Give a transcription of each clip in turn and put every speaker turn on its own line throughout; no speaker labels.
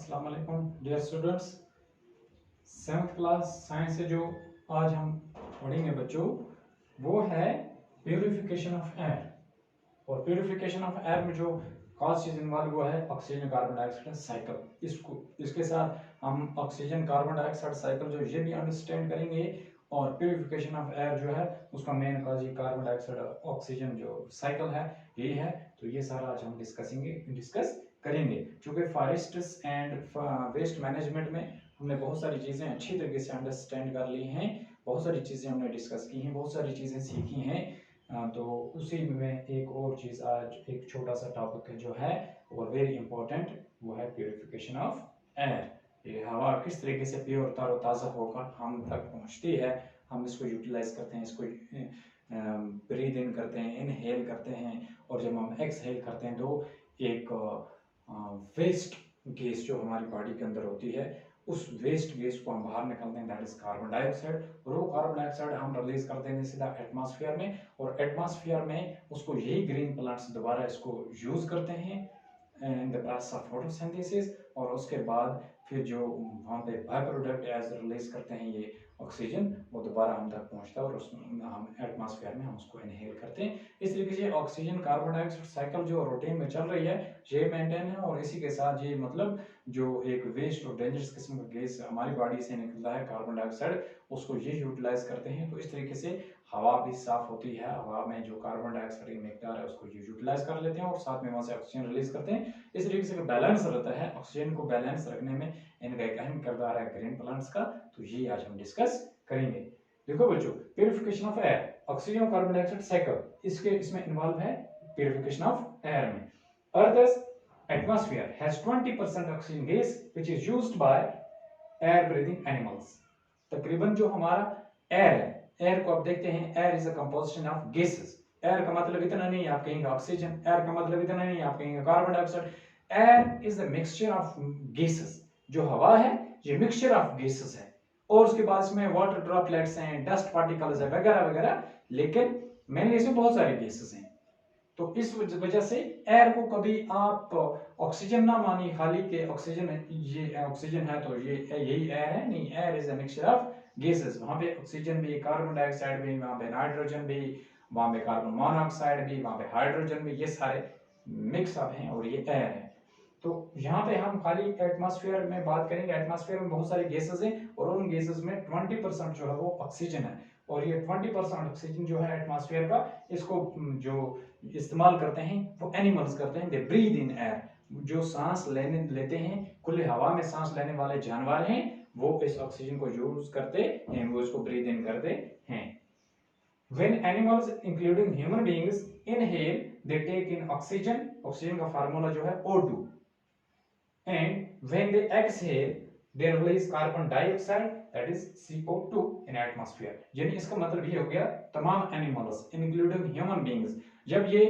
अस्सलाम वालेकुम dear students. 7th class science से जो आज हम पढ़ेंगे बच्चों, वो है प्यूरिफिकेशन ऑफ एयर। और प्यूरिफिकेशन ऑफ एयर में जो खास चीज़ इन्वॉल्व हुआ है ऑक्सीजन कार्बन डाइऑक्साइड साइकिल। इसके साथ हम ऑक्सीजन कार्बन डाइऑक्साइड साइकिल जो ये भी अंडरस्टैंड करेंगे, और प्यूरिफिकेशन ऑफ एयर जो है उसका मेन काज ये कार्बन डाइऑक्साइड ऑक्सीजन जो साइकिल है ये है। तो ये सारा आज हम डिस्कस करेंगे। चूँकि फॉरेस्ट्स एंड वेस्ट मैनेजमेंट में हमने बहुत सारी चीज़ें अच्छी तरीके से अंडरस्टैंड कर ली हैं, बहुत सारी चीज़ें हमने डिस्कस की हैं, बहुत सारी चीज़ें सीखी हैं। तो उसी में एक और चीज़ आज एक छोटा सा टॉपिक जो है वो वेरी इंपॉर्टेंट, वो है प्योरिफिकेशन ऑफ एयर। ये हवा किस तरीके से प्योर तरोताज़ा होकर हम तक पहुंचती है, हम इसको यूटिलाइज करते हैं, इसको ब्रीद इन करते हैं, इनहेल करते हैं, और जब हम एक्सहेल करते हैं तो एक वेस्ट गैस जो हमारी बॉडी के अंदर होती है, उस वेस्ट गैस को हम बाहर निकलते हैं, दैट इज कार्बन डाइऑक्साइड। और वो कार्बन डाइऑक्साइड हम रिलीज करते हैं सीधा एटमॉस्फेयर में, और एटमॉस्फेयर में उसको यही ग्रीन प्लांट्स दोबारा इसको यूज करते हैं इन द प्रोसेस ऑफ फोटोसिंथेसिस। और उसके बाद फिर जो वहाँ पे बाय प्रोडक्ट एज रिलीज करते हैं ये ऑक्सीजन, वो दोबारा हम तक पहुँचता है और उसमें हम एटमॉस्फेयर में हम उसको इनहेल करते हैं। इस तरीके से ऑक्सीजन कार्बन डाइऑक्साइड साइकिल जो रूटीन में चल रही है ये मेंटेन है। और इसी के साथ ये मतलब जो एक वेस्ट और डेंजरस किस्म का गैस हमारी बॉडी से निकलता है कार्बन डाइऑक्साइड, उसको ये यूटिलाइज करते हैं। तो इस तरीके से हवा भी साफ होती है, हवा में जो कार्बन डाइऑक्साइड की मिकदार है उसको ये यूटिलाइज कर लेते हैं और साथ में वहाँ से ऑक्सीजन रिलीज करते हैं। इस तरीके से बैलेंस रहता है। ऑक्सीजन को बैलेंस रखने में इनका एक अहम किरदार है ग्रीन प्लांट्स का। तो ये आज हम डिस्कस करेंगे। देखो बच्चों, प्यूरिफिकेशन ऑफ एयर, ऑक्सीजन और कार्बन डाइऑक्साइड साइकिल इसमें इन्वॉल्व है प्यूरिफिकेशन ऑफ एयर में। अर्थ atmosphere has 20% oxygen gas which is used by air breathing animals। तकरीबन जो हमारा एयर है, एयर को आप देखते हैं, air is a composition of gases. Air का मतलब इतना नहीं आप कहेंगे ऑक्सीजन, एयर का मतलब इतना नहीं आप कहेंगे carbon dioxide. Air is the mixture of gases. जो हवा है ये मिक्सचर ऑफ गैसेस है, और उसके बाद इसमें वाटर ड्रॉपलेट्स हैं, डस्ट पार्टिकल्स है, वगैरह वगैरह, लेकिन मेनली इसमें बहुत सारे गैसेस हैं। तो इस वजह से एयर को कभी आप ऑक्सीजन ना मानिए खाली के ऑक्सीजन है, ये ऑक्सीजन है तो ये यही एयर है, नहीं, air is a mixture of gases. वहां पे ऑक्सीजन भी, कार्बन डाइऑक्साइड भी, वहां पे नाइट्रोजन भी, वहां पे कार्बन मोनोऑक्साइड भी, वहां पे हाइड्रोजन भी, ये सारे मिक्स अप हैं और ये एयर है। तो यहाँ पे हम खाली एटमॉस्फेयर में बात करेंगे। एटमॉस्फेयर में बहुत सारे गैसेस हैं और उन गैसेस में 20% जो है वो ऑक्सीजन है, और ये 20% ऑक्सीजन जो है एटमॉस्फेयर का, इसको जो इस्तेमाल करते हैं वो एनिमल्स करते हैं, दे ब्रीथ इन एयर। जो सांस लेते हैं, खुले हवा में सांस लेने वाले जानवर हैं, वो इस ऑक्सीजन को यूज करते हैं, वो इसको ब्रीथ इन करते हैं। When animals including human beings inhale, they take in oxygen, oxygen का फार्मूला जो है O2, and when they exhale they release carbon dioxide, that is CO2 in atmosphere। यानी इसका मतलब ये हो गया तमाम एनिमल्स इंक्लूडिंग ह्यूमन बीइंग्स जब ये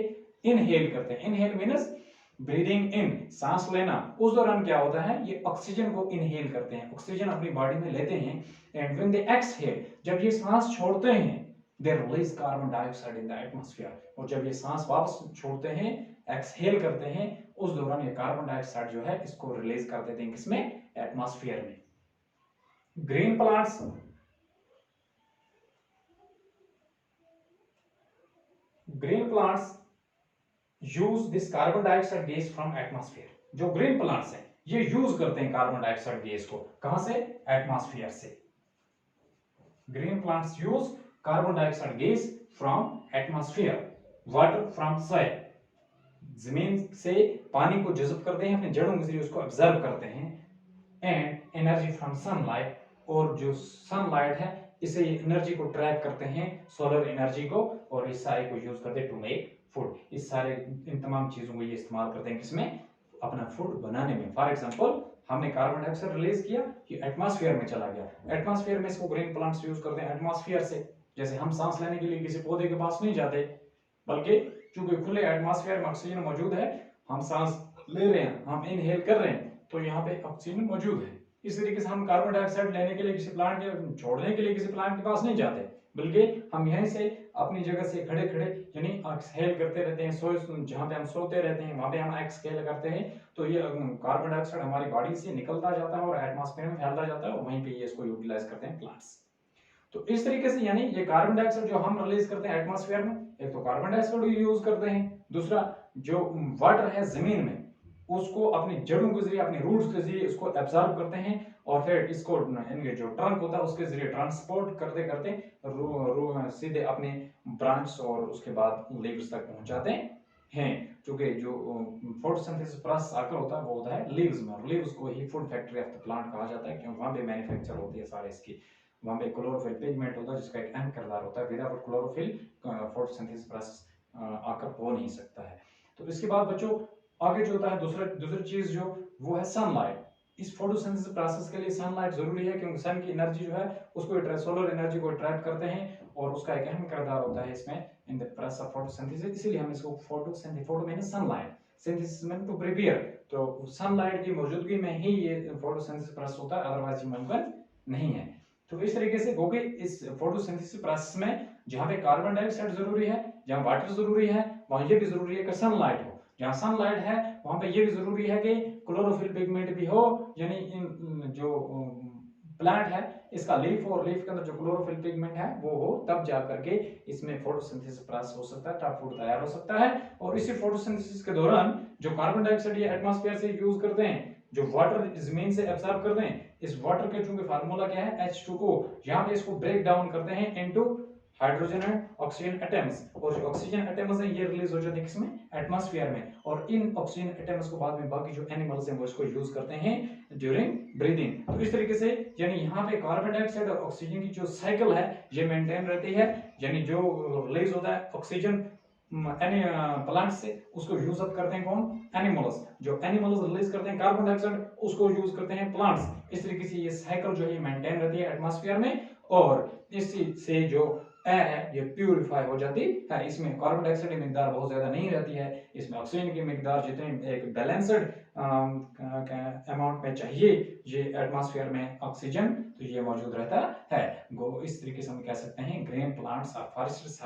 इनहेल करते हैं, इनहेल मींस ब्रीदिंग इन, सांस लेना, उस दौरान क्या होता है, ये ऑक्सीजन को इनहेल करते हैं, ऑक्सीजन अपनी बॉडी में लेते हैं। एंड व्हेन दे एक्सहेल, जब ये सांस छोड़ते हैं, they release carbon dioxide in the atmosphere. और जब ये सांस वापस छोड़ते हैं, एक्सहेल करते हैं, उस दौरान ये कार्बन डाइऑक्साइड जो है इसको रिलीज कर देते हैं, किसमें, एटमॉस्फेयर में। Green plants use this carbon dioxide gas from atmosphere. जो ग्रीन प्लांट्स हैं ये यूज करते हैं कार्बन डाइऑक्साइड गैस को, कहां से, एटमॉस्फेयर से। Green plants use carbon dioxide gas from atmosphere, water from soil, जमीन से पानी को जज़ब करते हैं, अपने जड़ों के जरिए उसको ऑब्जर्व करते हैं। एंड एनर्जी फ्रॉम सनलाइट, और जो सनलाइट है इसे एनर्जी को ट्रैप करते हैं, सोलर एनर्जी को, और इस सारे को यूज करते हैं टू मेक फूड। इस सारे इन तमाम चीजों को ये इस्तेमाल करते हैं किसमें, अपना फूड बनाने में। फॉर एग्जांपल हमने कार्बन डाइऑक्साइड रिलीज किया, ये एटमॉस्फेयर में चला गया, एटमॉस्फेयर में इसको ग्रीन प्लांट्स यूज करते हैं एटमॉस्फेयर से। जैसे हम सांस लेने के लिए किसी पौधे के पास नहीं जाते, बल्कि चूंकि खुले एटमॉस्फेयर में ऑक्सीजन मौजूद है, हम सांस ले रहे हैं, हम इनहेल कर रहे हैं, तो यहाँ पे ऑक्सीजन मौजूद है। इस तरीके से हम कार्बन डाइऑक्साइड लेने के लिए किसी प्लांट के, छोड़ने के लिए किसी प्लांट के पास नहीं जाते, बल्कि हम यहीं से अपनी जगह से खड़े खड़े यानी एक्सहेल करते रहते हैं, जहाँ पे हम सोते रहते हैं वहां पे हम एक्सहेल करते हैं, तो ये कार्बन डाइऑक्साइड हमारी बॉडी से निकलता जाता है और एटमॉस्फेयर में फैलता जाता है और वहीं पे ये इसको यूटिलाइज करते हैं प्लांट्स। तो इस तरीके से यानी ये कार्बन डाइऑक्साइड जो हम रिलीज करते हैं एटमॉस्फेयर में, एक तो कार्बन डाइऑक्साइड यूज करते हैं, दूसरा जो वाटर है जमीन में उसको अपनी जड़ों के जरिए, अपने रूट्स के जरिए उसको एब्जॉर्ब करते हैं और फिर इसको इनके जो ट्रंक होता है उसके जरिए ट्रांसपोर्ट करते करते सीधे अपने ब्रांच और उसके बाद लीव्स तक पहुंचाते हैं। क्योंकि जो फोटोसिंथेसिस प्रोसेस आकर होता है वो होता है लीव्स में, और लीव्स को ही food factory of the plant कहा जाता है क्योंकि वहां पे मैन्युफैक्चर होती है सारे इसकी, वहां पे क्लोरोफिल पिगमेंट होता है जिसका एक अहम किरदार होता है, विदाउट क्लोरोफिल फोटोसिंथेसिस प्रोसेस आकर हो नहीं सकता है। तो इसके बाद बच्चों आगे जो होता है दूसरी चीज जो वो है सनलाइट। इस फोटोसिंथेसिस प्रोसेस के लिए सनलाइट जरूरी है क्योंकि सन की एनर्जी जो है उसको सोलर एनर्जी को ट्रैप करते हैं और उसका एक अहम किरदार होता है इसमें in the process of photosynthesis, इसलिए हम इसको photo means sunlight, synthesis means to prepare, तो सनलाइट की मौजूदगी में ही ये फोटोसिंथेसिस प्रोसेस होता है, अदरवाइज ये मुमकिन नहीं है। तो इस तरीके से हो गई इस फोटोसिंथेसिस प्रोसेस में जहां पे कार्बन डाइऑक्साइड जरूरी है, जहां वाटर जरूरी है, वहां ये भी जरूरी है कि सनलाइट हो, जहां सनलाइट है वहां पे ये भी जरूरी है कि क्लोरोफिल पिगमेंट भी हो, यानी जो प्लांट है इसका लीफ और लीफ के अंदर जो क्लोरोफिल पिगमेंट है वो हो, तब जाकर के इसमें फोटोसिंथेसिस प्रोसेस हो सकता है, तब फूड तैयार हो सकता है। और इसी फोटोसिंथेसिस के दौरान जो कार्बन डाइऑक्साइड ये एटमॉस्फेयर से यूज करते हैं, जो वाटर जमीन से एब्जॉर्ब करते हैं, इस वाटर के चूंकि फार्मूला क्या है H2O, यहाँ पे इसको ब्रेक डाउन करते हैं into hydrogen and oxygen atoms, और जो ऑक्सीजन एटम्स हैं ये रिलीज हो जाते हैं किसमें, एटमॉस्फेयर में, और इन ऑक्सीजन एटम्स को बाद में बाकी जो एनिमल्स हैं वो इसको यूज करते हैं ड्यूरिंग ब्रीदिंग। तो इस तरीके से यानी यहाँ पे कार्बन डाइऑक्साइड और ऑक्सीजन की जो साइकिल है ये मेंटेन रहती है, यानी जो रिलीज होता है ऑक्सीजन प्लांट से उसको यूज अप करते हैं कौन, एनिमल्स, जो एनिमल्स रिलीज करते हैं कार्बन डाइऑक्साइड उसको यूज करते हैं प्लांट्स। इस तरीके से ये साइकिल जो है मेंटेन रहती है एटमॉस्फेयर में, और इसी से जो एयर है ये प्यूरिफाई हो जाती है। इसमें कार्बन डाइऑक्साइड की मिकदार बहुत ज्यादा नहीं रहती है, इसमें ऑक्सीजन की मिकदार जितनी एक बैलेंस्ड अमाउंट में चाहिए ये एटमॉस्फेयर में ऑक्सीजन, तो ये मौजूद रहता है। इस तरीके से हम कह सकते हैं ग्रीन प्लांट्स और forests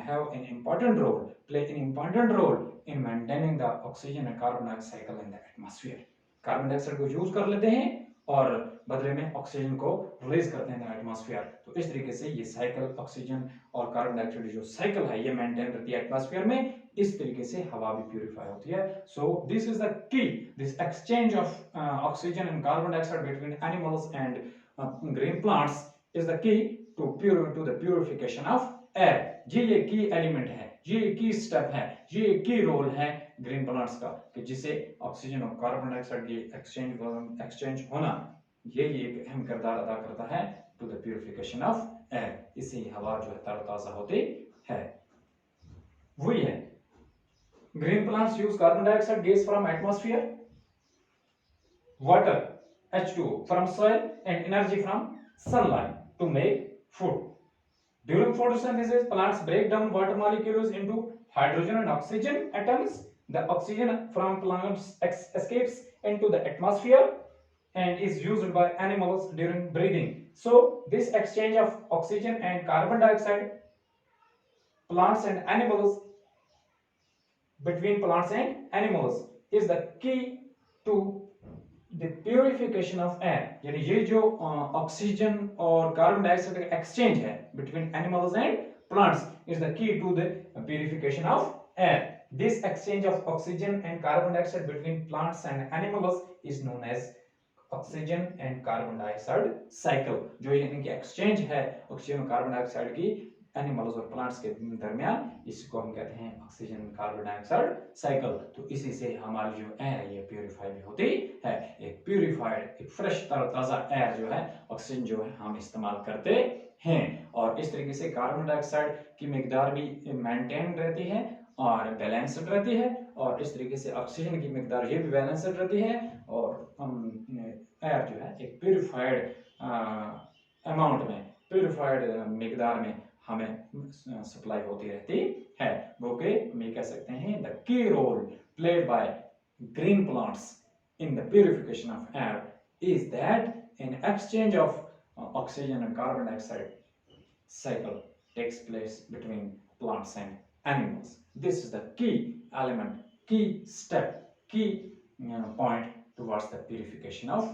have an important role, play an important role in maintaining the oxygen and carbon dioxide cycle in the atmosphere. Carbon dioxide को यूज कर लेते हैं और बदले में ऑक्सीजन को रिलीज करते हैं एटमॉस्फेयर। तो इस तरीके से ये साइकिल ऑक्सीजन और कार्बन डाइऑक्साइड जो साइकिल है ये मेंटेन रहती है एटमॉस्फेयर में, इस तरीके से हवा भी प्यूरिफाई होती है। So this is the key, this exchange of oxygen and carbon dioxide between animals and green plants is the key to the purification of air. ये की एलिमेंट है, ये की स्टेप है, ये की रोल है ग्रीन प्लांट्स का कि जिसे ऑक्सीजन और कार्बन डाइऑक्साइड की एक्सचेंज होना ये एक अहम किरदार अदा करता है to the purification of air, इससे हवा जो है तरोताजा होती है। वही है green plants use carbon dioxide gas from atmosphere, water H2O from soil and energy from sunlight to make food. During photosynthesis, plants break down water molecules into hydrogen and oxygen atoms. The oxygen from plants escapes into the atmosphere and is used by animals during breathing. So, this exchange of oxygen and carbon dioxide, plants and animals, between plants and animals, is the key to the purification of air। यानी ये जो oxygen और carbon dioxide का exchange है between animals and plants is the key to the purification of air। This exchange of oxygen and carbon dioxide between plants and animals is known as oxygen and carbon dioxide cycle। जो ये इनकी exchange है oxygen और carbon dioxide की animals और plants के दरमियान, इसको हम कहते हैं ऑक्सीजन कार्बन डाइऑक्साइड साइकिल। तो इसी से हमारी जो एयर है ये प्यूरिफाई भी होती है, एक प्यूरिफाइड एक फ्रेश तरोताजा एयर जो है ऑक्सीजन जो है हम इस्तेमाल करते हैं, और इस तरीके से कार्बन डाइऑक्साइड की मिकदार भी मेंटेन रहती है और बैलेंस्ड रहती है, और इस तरीके से ऑक्सीजन की मिकदार ये भी बैलेंस्ड रहती है, और एयर जो है एक प्यूरिफाइड अमाउंट में, प्यूरिफाइड मिकदार में हमें सप्लाई होती रहती है। वो के हम ये कह सकते हैं the key role played by green plants in the purification of air is that in exchange of oxygen and carbon dioxide cycle takes place between plants and animals. This is the key element, key step, key point towards the purification of